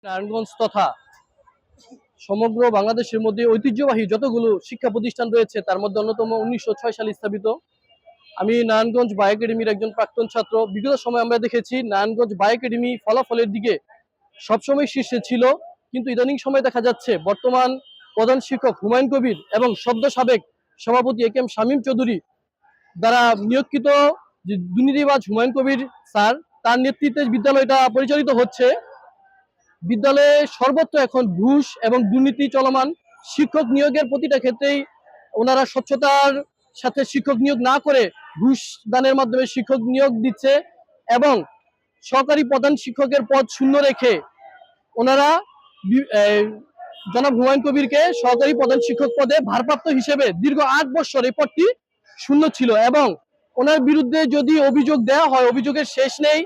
নারায়ণগঞ্জ তথা সমগ্র বাংলাদেশের মধ্যে ঐতিহ্যবাহী যতগুলো শিক্ষা প্রতিষ্ঠান রয়েছে তার মধ্যে অন্যতম 1906 সালে স্থাপিত। আমি নারায়ণগঞ্জ বায়ো একাডেমির একজন প্রাক্তন ছাত্র। বিগত সময় আমরা দেখেছি নারায়ণগঞ্জ বায়ো একাডেমি ফলাফলের দিকে সবসময় শীর্ষে ছিল, কিন্তু ইদানিং সময় দেখা যাচ্ছে বর্তমান প্রধান শিক্ষক হুমায়ুন কবির এবং সদ্য সাবেক সভাপতি এ কে এম শামীম চৌধুরী দ্বারা নিয়োগকৃত যে দুর্নীতিবাজ হুমায়ুন কবির স্যার, তার নেতৃত্বে বিদ্যালয়টা পরিচালিত হচ্ছে। বিদ্যালয়ে সর্বত্র এখন ঘুষ এবং দুর্নীতি চলমান। শিক্ষক নিয়োগের প্রতিটা ক্ষেত্রেই ওনারা স্বচ্ছতার সাথে শিক্ষক নিয়োগ না করে ঘুষ দানের মাধ্যমে শিক্ষক নিয়োগ দিচ্ছে এবং সহকারী প্রধান শিক্ষকের পদ শূন্য রেখে ওনারা জনাব হুমায়ুন কবিরকে সহকারী প্রধান শিক্ষক পদে ভারপ্রাপ্ত হিসেবে দীর্ঘ 8 বছর এই পদটি শূন্য ছিল এবং ওনার বিরুদ্ধে যদি অভিযোগ দেওয়া হয় অভিযোগের শেষ নেই।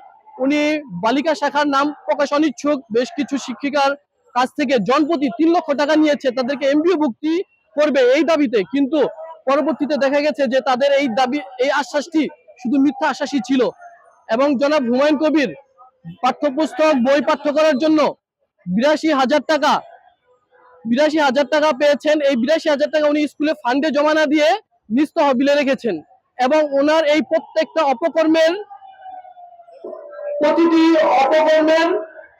উনি বালিকা শাখার নাম প্রকাশ অনিচ্ছুক বেশ কিছু শিক্ষিকার কাছ থেকে জনপ্রতি 3 লক্ষ টাকা নিয়েছে তাদেরকে এমপিও ভুক্তি করবে এই দাবিতে, কিন্তু পরবর্তীতে দেখা গেছে যে তাদের এই দাবি এই আশ্বাসটি শুধু মিথ্যা আশ্বাসই ছিল এবং জনাব হুমায়ুন কবির পাঠ্যপুস্তক বই পাঠ্য করার জন্য 82,000 টাকা পেয়েছেন। এই 82,000 টাকা উনি স্কুলে ফান্ডে জমা না দিয়ে নিজ তহবিলে রেখেছেন এবং ওনার এই প্রত্যেকটা প্রতিটি অপকর্মের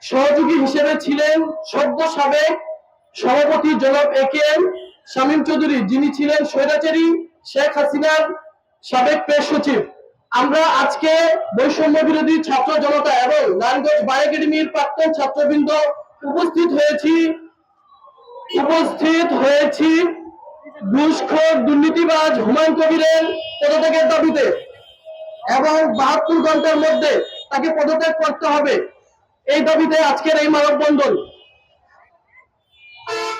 সহযোগী হিসেবে ছিলেন সদ্য সাবেক সভাপতি জনাব এ কে এম শামীম চৌধুরী, যিনি ছিলেন স্বৈরাচারী শেখ হাসিনার সাবেক প্রেস সচিব। আমরা আজকে বৈষম্য বিরোধী ছাত্র জনতা এবং নারায়ণগঞ্জ বায়ো একাডেমির প্রাক্তন ছাত্রবৃন্দ উপস্থিত হয়েছি ঘুষখোর দুর্নীতিবাজ হুমায়ুন কবিরের পদত্যাগের দাবিতে এবং 72 ঘন্টার মধ্যে তাকে পদত্যাগ করতে হবে এই দাবিতে আজকের এই মানববন্ধন।